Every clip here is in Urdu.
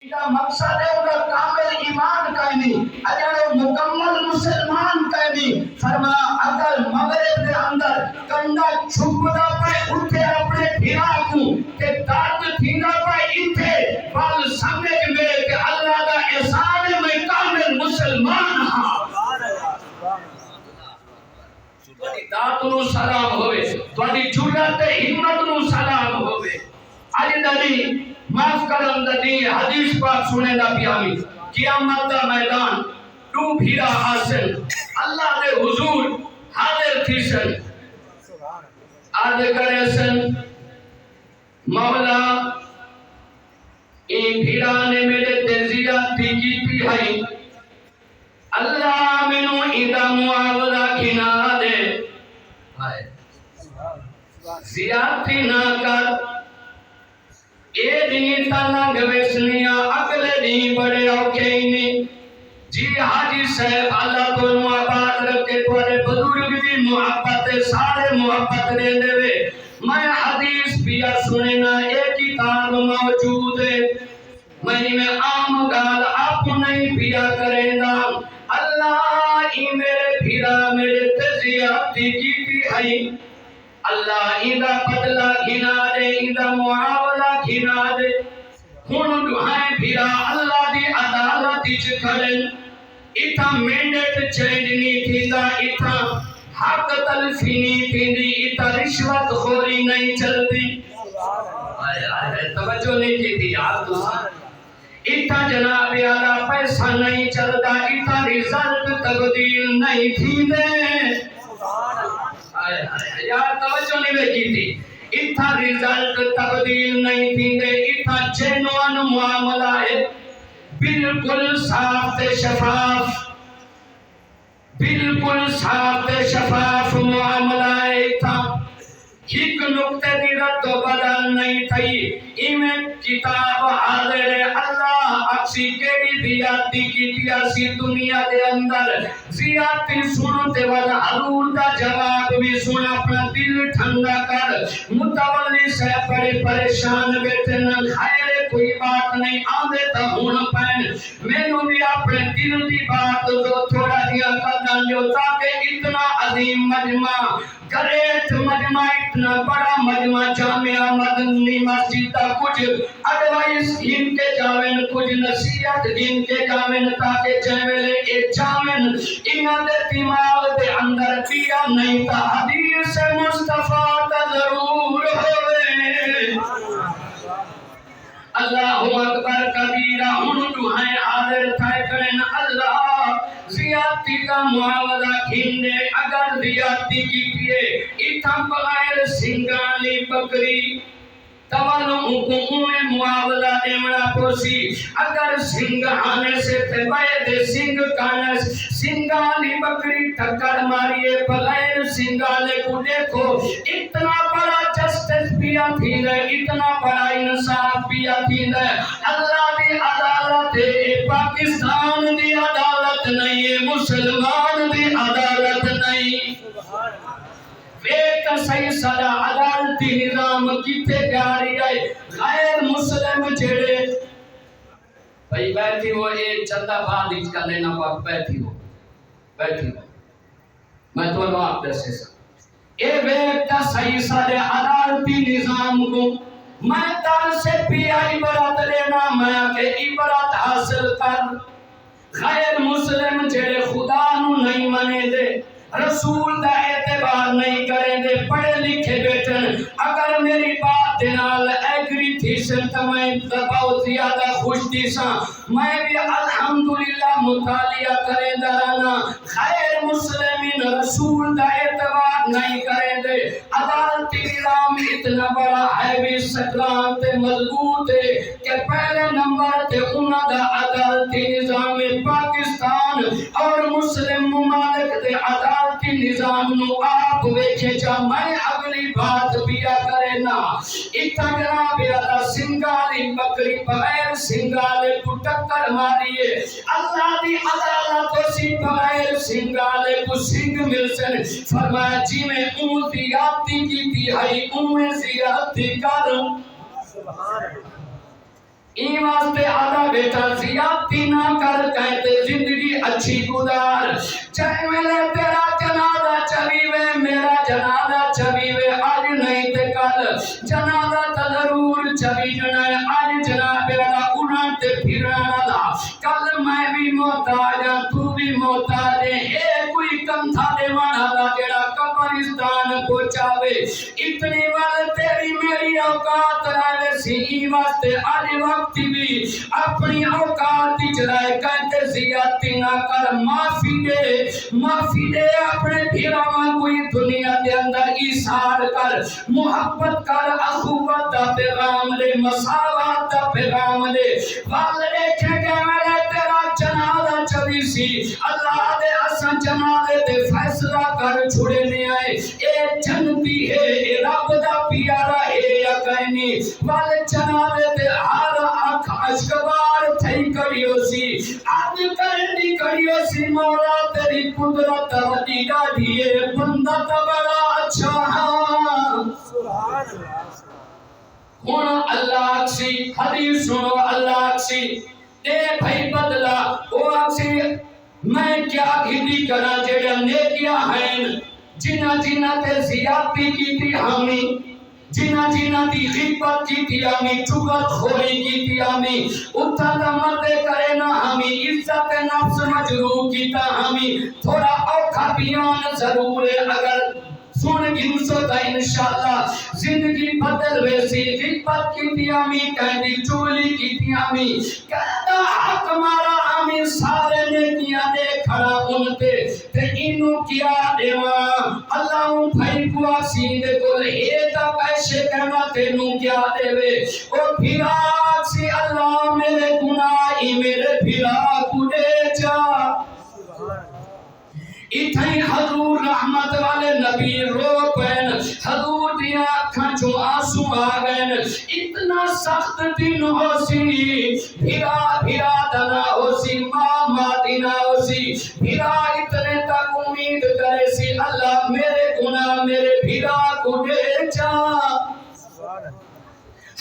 کا مقصد ہے انہا کامل ایمان کائنی اگر مکمل مسلمان کائنی فرمایا اگر مغرب دے اندر کنڈا چھپدا پہ اٹھے اپنے بھیرا کو کہ درد تھینا پہ اٹھے بل سمجھ میں کہ اللہ کا احسان ہے میں کامل مسلمان ہاں تواڈی دات نو سلام ہوئے تواڈی جرأت ہمت نو سلام ہوئے اج دنی معاف کرن دنی حدیث پاک سنے دا پیامی قیامت دا میدان تو بھیرا حاصل اللہ دے حضور حاضر تھی سن عرض کرے سن مولا این بھیرا نے میرے تزیات کی ہے اللہ منو ایدہ معاوضہ کھنا دے زیادتی نہ کر اے دنی تنگ ویسنیا اگلے دن بڑے اوکینی جی حاجی صاحب اللہ کو محبت رکھے توڑے بزرگ بھی محبت سارے محبت دے دے میں حدیث پیا سننا ایک کتاب موجود ہے میں عام گال آپ نہیں پیا کریں گا اللہ ہی میرے بھیرا میرے تزیاتی کی ہے اللہ ایدہ بدلہ گھنا دے ایدہ معاوضہ گھنا دے ہن دعائیں بھیرا اللہ دی عدالت چکھرن اتھا مینڈٹ چینج نہیں تھیتا اتھا حق تلفی نہیں تھیندی اتھا رشوت خوری نہیں چلتی توجہ نہیں تھی یاد دوسرا اتھا جناب اعلیٰ پیسہ نہیں چلتا اتھا رزلٹ تبدیل نہیں تھی دے یار توجہ نہیں بیٹھی تھی اتھا رزلٹ تبدیل نہیں تھی دے اتھا جنوان معاملہ ہے بالکل صاف شفاف بالکل صاف شفاف معاملہ ہے اتھا ایک نقطہ دی رد و بدل نہیں تھی ایمیں کتاب حاضر اللہ اکسی کیڑی زیادتی کی تیاسی دنیا دے اندر زیادتی سنتے والا حضور دا جواب بھی سن اپنا دل ٹھنڈا کر متولی سے بڑے پریشان بیٹھے نہ خیر کوئی بات نہیں آدھے تا ہون پین میں نو بھی اپنے دل دی بات جو تھوڑا دیا قدر جو تاکہ اتنا عظیم مجمع گریٹ مجمع اتنا بڑا مجمع جامعہ مدنی مسجد تا کچھ ایڈوائس ان کے جاوین کچھ نصیحت ان کے جاوین تاکہ جاوین ایک جاوین انہاں دے دماغ دے اندر پیا نہیں تا حدیث مصطفیٰ تا ضرور ہوئے اللہ اکبر کبیرہ ہن دعائیں حاضر تھائے کرن اللہ زیادتی کا معاوضہ کھندے اگر زیادتی کی پیے اتھا بغیر سنگالی بکری توانو حکوموں میں معاوضہ دیمنا پوسی اگر سنگانے سے تبائے دے سنگ کانس سنگالی بکری ٹکر ماریے بغیر سنگالے کو دیکھو اتنا بڑا جسٹس پیا تھی دے اتنا بڑا انصاف پیا تھی دے اللہ دی عدالت ہے پاکستان دی عدالت نہیں ہے مسلمان دی عدالت نہیں ایک صحیح صدا عدالتی نظام کتے جاری ہے غیر مسلم جڑے بھئی بیٹھی ہو ایک چندہ بعد اس کا لینا پاک بیٹھی ہو میں تو اللہ آپ دے سے ایک صحیح صدا عدالتی نظام کو میں در سے بھی عبرت لینا میں کہ عبرت حاصل کر غیر مسلم جڑے خدا نو نہیں منے دے رسول دا اعتبار نہیں کریں دے پڑھے لکھے بیٹن اگر میری بات دنال ایگری تھی سنتا میں بہت زیادہ خوش تھی سا میں بھی الحمدللہ مطالعہ کریں درانا خیر مسلمین رسول دا اعتبار نہیں کریں دے عدالتی نظام اتنا بڑا ہے بھی سکران تے مضبوط ہے کہ پہلے نمبر تے انہا دا عدالتی نظام پاکستان اور مسلم ممالک دے عدالتی نظام نو آپ ویکھے جا میں اگلی بات بیا کرے نا اتنا جناب اللہ سنگالی بکری بغیر سنگالے کو ٹکر ماریے اللہ دی عدالت کو سی بغیر سنگالے کو سنگ مل سن فرمایا جی میں اون زیادتی کی تیہائی اون زیادتی کروں این واسطے آدھا بیٹا زیادتی نہ کر کہتے زندگی اچھی گزار چاہے ملے تیرا جنازہ چویوے میرا جنازہ چویوے آج نہیں تے کل جنازہ تا ضرور چوی جنائے آج جناب والا انہاں تے پھرانا دا کل میں بھی محتاج ہاں تو بھی محتاج ہے اے کوئی کم تھا دیوانا دا جڑا قبرستان پہنچاوے اتنی وال تیری میری اوقات رہے سی ای واسطے آج وقت بھی اپنی اوقات چلائے کہتے زیادتی نہ کر معافی دے اپنے بھیراواں کوئی دنیا دے اندر ایثار کر محبت کر اخوت دا پیغام دے مساوات دا پیغام دے وال دیکھے گا میں تیرا جنازہ چوی سی اللہ دے اساں جنازے دے فیصلہ کر چھوڑے نہیں آئے اے جنتی ہے اے رب دا پیارا ہے یا کہنی وال جنازے دے ہر آنکھ اشکبار تھئی کریو سی آج کرنی کریو سی مولا تیری قدرت ودی ڈاڈھی ہے بندہ تا بڑا اچھا سبحان اللہ ہونا اللہ اکسی حدیث سنو اللہ اکسی اے بھائی بدلا او اکسی میں کیا گھدی کرا جڑا نیکیاں ہیں جنہ جنہ تے زیادتی کی تھی ہمیں جنہ جنہ دی غیبت کی تھی ہمیں چغل خوری کی تھی ہمیں اتھا دمتے کرے نہ ہمیں عزت نفس مجروح کی تا ہمیں تھوڑا اوکھا بیان ضرور ہے اگر سن گنسو تا انشاءاللہ زندگی بدل ویسی غیبت کی تھی ہمیں کہنی چولی کی تھی ہمیں کہتا حق مارا ہمیں سارے نیکیاں دے کھڑا انتے تے انہوں کیا دیوا اللہ ان بھائی کو آکسی دے کو لہیتا پیشے کہنا تینوں کیا دے وے او پھرا آکسی اللہ میرے گناہی میرے پھرا کو دے جا اتھائی حضور رحمت والے نبی رو پین حضور دیا آنکھاں جو آنسو آگئن اتنا سخت دن ہو سی بھیرا دنا ہو سی ماما دینا ہو سی بھیرا اتنے تک امید کرے سی اللہ میرے گناہ میرے بھیرا کو دے جا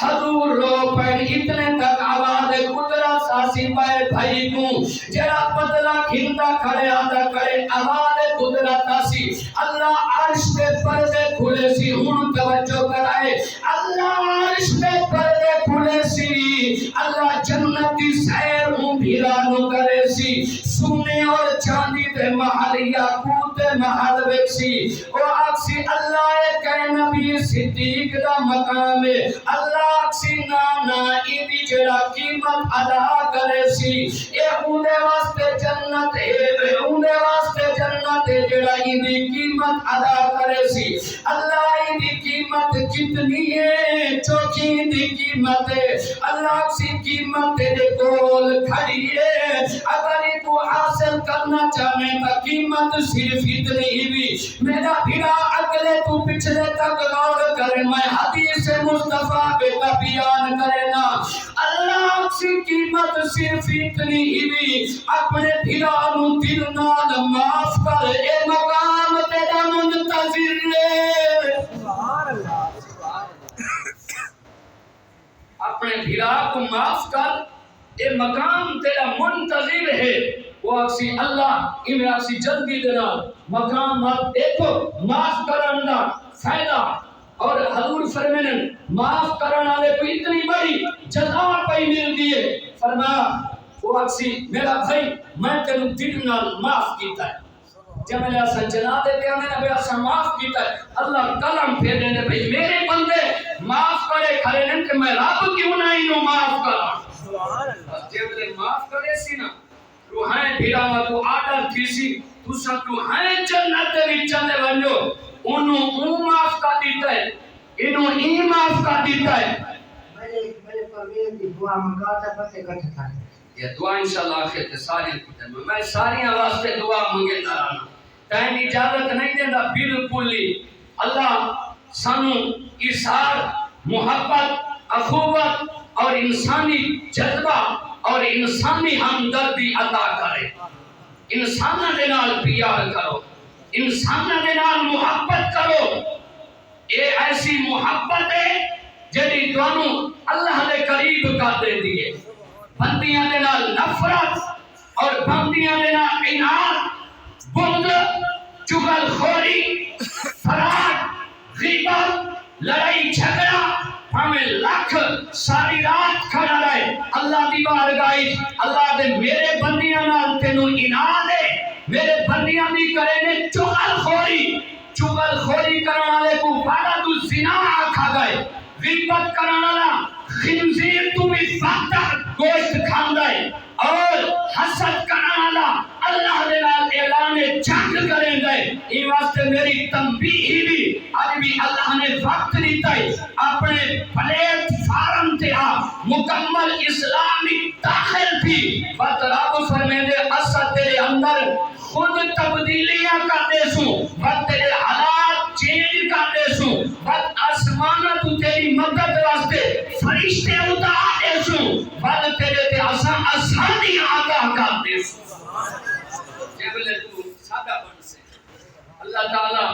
حضور رو پین اتنے تک آواز قدرت ساسی پائے بھائی کو جرا بدلا کھندا کھڑے آدھا کرے آواز قدرت آسی اللہ عرش پہ پردے کھلے سی ہون توجہ کرائے اللہ عرش پہ پردے کھلے سی اللہ جنتی سیر ہوں بھیرانو کرے سی سونے اور چاندی دے محل یاقوت دے محل ویکسی او آکسی اللہ ایک نبی صدیق دا مقام ہے اللہ آکسی نانا ایدی جڑا قیمت ادا کرے سی اے اونے واسطے جنت ہے اونے واسطے جنت ہے جڑا ایدی قیمت ادا کرے سی اللہ ایدی قیمت کتنی ہے چوکی دی قیمت ہے اللہ آکسی قیمت دے کول کھڑی ہے اگر کو حاصل کرنا چاہنے تا قیمت صرف اتنی ہی بھی میرا بھیڑا اگلے تو پچھلے تک غور کرے میں حدیث مصطفیٰ بیٹا بیان کرے نا اللہ کی قیمت صرف اتنی ہی بھی اپنے بھیڑا نو دل نال معاف کر اے مقام تیرا منتظر ہے سبحان اللہ اپنے بھیڑا کو معاف کر اے مقام تیرا منتظر ہے وہ اکسی اللہ انہیں اکسی جلدی دینا مقام دیکھو معاف کرنا فائدہ اور حضور فرمینے معاف کرنا لے کوئی اتنی بڑی جزا پہی مل دیئے فرمایا وہ اکسی میرا بھائی میں تینوں دل نال معاف کیتا ہے جب میں ایسا جنا دیتے ہیں میں نے ایسا معاف کیتا ہے اللہ کلم پھیر دینے بھائی میرے بندے معاف کرے کھڑے نہیں کہ میں رب کیوں نہ انہوں معاف کرا جب لے معاف کرے سی نا روحائیں بھیڑا میں تو آڈر تھی سی تو سب روحائیں جنت بھی چلے ونجو انہوں معاف کا دیتا ہے انہوں معاف کا دیتا ہے میرے پروین کی دعا منگاتا پتے کٹھا تھا یہ دعا انشاءاللہ آخر تے ساری کتے میں ساری آواز پہ دعا منگے دارانا تین اجازت نہیں دینا بالکل لی اللہ سانو ایثار محبت اخوت اور انسانی جذبہ اور انسانی ہمدردی عطا کرے انسانہ دے نال پیار کرو انسانہ دے نال محبت کرو اے ایسی محبت ہے جدی دوانوں اللہ نے قریب کر دے دیے بندیاں دے نال نفرت اور بندیاں دے نال اناد بغض چغل خوری فراق غیبت لڑائی جھگڑا ہمیں لاکھ ساری رات کھڑا رہے اللہ دی بارگاہ اللہ دے میرے بندیاں نال تینو اناد ہے میرے بندیاں دی کرے نے چغل خوری کرنے والے کو ولد الزنا آکھا گئے غیبت کرنے والا خنزیر تو بھی فاتح گوشت کھاندا ہے اور حسد کرنے والا اللہ دے نال اعلان جنگ کریں گے اس واسطے میری تنبیہ بھی اج بھی اللہ نے وقت دیتا ہے اپنے پلیٹ فارم تے آ مکمل اسلامی داخل تھی بات رب فرمائے دے اسد تیرے اندر خود تبدیلیاں کرتے سوں بات تیرے حالات چینج کرتے سوں بات آسمانہ تو تیری مدد واسطے فرشتے اتارے سوں بات تیرے تے آسانی آگاہ کرتے سوں جبلے تو سادہ بن سے اللہ تعالی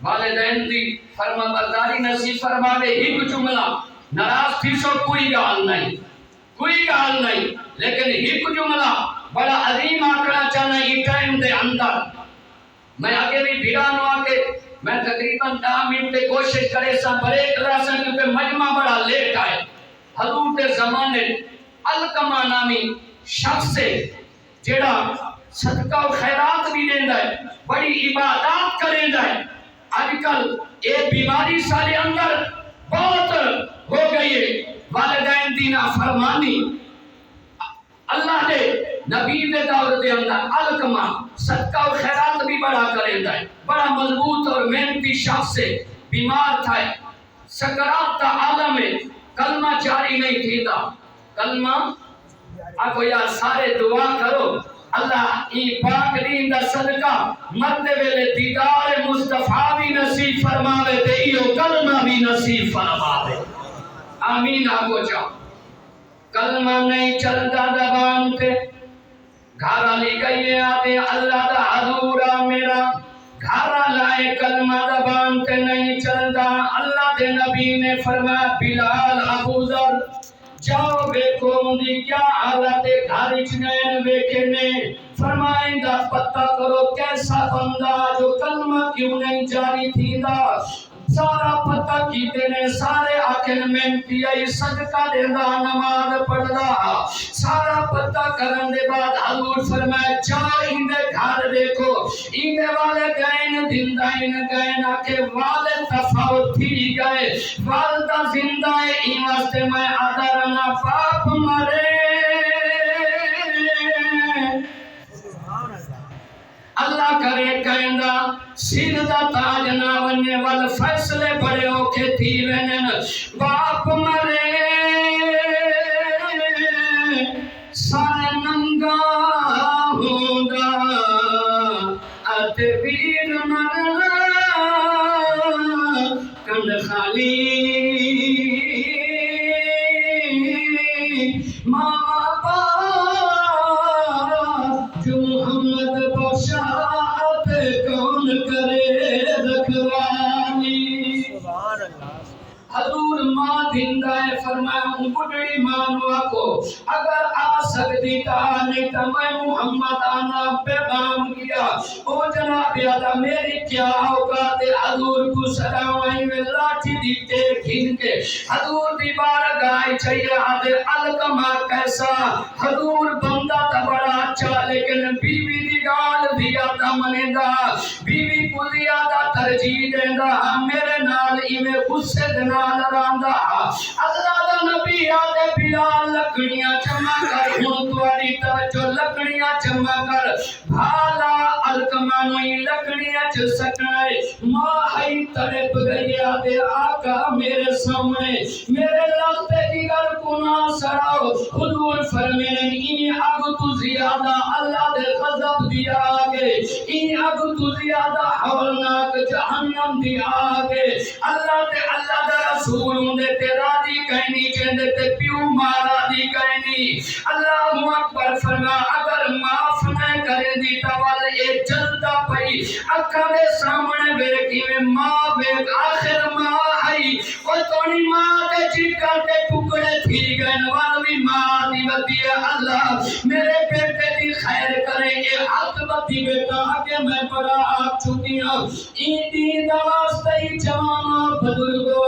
والدین دی فرما برداری نصیب فرماوے ایک جملہ ناراض تھی سو کوئی گال نہیں لیکن ایک جملہ بڑا عظیم آکڑا چاہنا یہ ٹائم دے اندر میں آگے بھی بھیڑانو آکے میں تقریباً 10 منٹ تے کوشش کرے سا بریک راسا کیونکہ مجمع بڑا لیٹ آئے حضور دے زمانے علقمہ نامی شخص سے جیڑا صدقہ و خیرات بھی دیندہ ہے بڑی عبادات کریں ہے آج کل ایک بیماری سارے اندر بہت ہو گئی ہے والدین دینا فرمانی اللہ نے نبی دے دور دے اندر علقمہ صدقہ و خیرات بھی بڑا کریں ہے بڑا مضبوط اور محنتی شخص سے بیمار تھا سکرات تا عالم میں کلمہ جاری نہیں تھی دا کلمہ آگو یا سارے دعا کرو اللہ ای پاک دین دا صدقہ مردے ویلے دیدار مصطفیٰ بھی نصیب فرماوے تے ایو کلمہ بھی نصیب فرماوے آمین آگو جاؤ کلمہ نہیں چلتا زبان تے گھارا لی گئی ہے آدھے اللہ دا حضورا میرا گھارا لائے کلمہ زبان تے نہیں چلتا اللہ دے نبی نے فرمایا بلال ابو ذر جاؤ بیکو مندی کیا حالت گھر چنین بیکنے فرمائیں گا پتہ کرو کیسا بندہ جو کلمہ کیوں نہیں جاری تھی دا سارا پتہ کیتے نے سارے آخر محنتی آئی صدقہ دیندہ نماز پڑھدا سارا پتہ کرن دے بعد حضور فرمائے جاؤ اندے گھر دیکھو اندے والے گئن زندہ ان گئن آکے والے تفاوت تھی گئے والدہ زندہ این واسطے میں آدھرنا باپ مرے اللہ کرے کہندہ سر دا تاج نہ ونجے وال فیصلے بڑے اوکے تھی وینن باپ مرے سارے ننگا ہوندا اتویر مرنا کند خالی ماں جو محمد بشارت کون کرے رکھوانی حضور ماں دھندہ ہے فرمایا ہوں بڑی مانوا کو اگر آ سکتی تا نہیں تا میں محمد آنا پیغام کیا او جناب یادا میری کیا اوقات حضور کو سلامائی میں لاٹھی دیتے کھین کے حضور دی بارگاہ چاہیے آدھے علقمہ کیسا حضور بندہ تا بڑا اچھا لیکن بیوی دی گال زیادہ منیدہ بیوی کو زیادہ ترجیح دیندہ میرے نال ایمیں غصے دنال راندہ اللہ دا نبی آدھے بلال لکڑیاں جمع کر ہوں تواری توجہ لکڑیاں جمع کر بھالا علقمانوی لکڑیاں چل سکنے ماہی تڑپ گئی آدھے آقا میرے سامنے میرے لگتے دیگر کنا سراؤ حضور فرمین این اگ تو زیادہ اللہ دے غضب دیا آگے این اگ تو زیادہ حولناک جہنم دیا آگے اللہ دے رسولوں دے تیرا دی کہنی چندے تے پیو مارا دی کہنی اللہ اکبر فرما اگر معاف نہ کرے دی توال اے جلدہ پئی اکھا دے سامنے بیٹھی میں ماں بیک آخر ماں آئی او تونی ماں دے جگر دے ٹکڑے تھی گئے والی ماں دی ودی اللہ میرے بیٹے دی خیر کرے اے ہاتھ بدی بیٹا کہ میں بڑا آپ چکی ہوں ایدی دواستے ہی جوانا بزرگو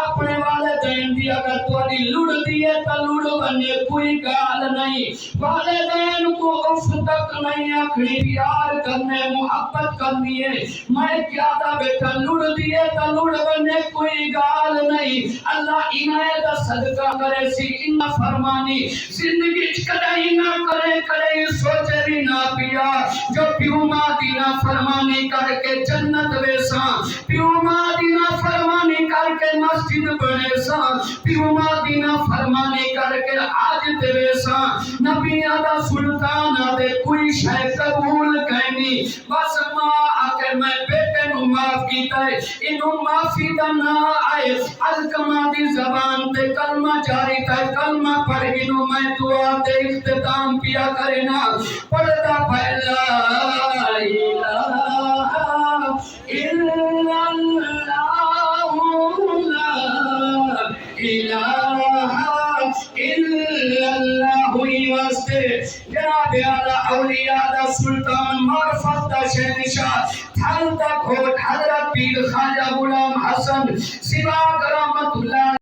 اپنے والدین دی اگر تھوڑی لڑ دیئے تا لڑ بنے کوئی گال نہیں والدین کو اف تک نہیں اکھڑی پیار کرنے محبت کرنی ہے میں کیا دا بیٹا لڑ دیئے تا لڑ بنے کوئی گال نہیں اللہ عنایت صدقہ کرے سی ان فرمانی زندگی کدائی نہ کرے کرے سوچے بھی نہ پیا جو پیو ماں دی نہ فرمانی کر کے جنت ویسا پیو ماں دی نہ فرمانی کر کے مسجد بنے سا پیو ماں دی نہ فرمانی کر کے آج دے ویسا نبی آدھا سلطان آدھے کوئی شے قبول کہنی بس ماں آکے میں بیٹے نو معاف کیتا ہے انہوں معافی دا نہ آئے الکمہ دی زبان تے کلمہ جاری تا کلمہ پڑھ گنو میں دعا دے اختتام پیا کرنا پڑھتا پہلا الہ الا اللہ لا الہ الا اللہ واسطے جناب اعلی اولیاء دا سلطان معرفت دا شہنشاہ تھل دا کھوٹ حضرت پیر خواجہ غلام حسن سوا رحمت اللہ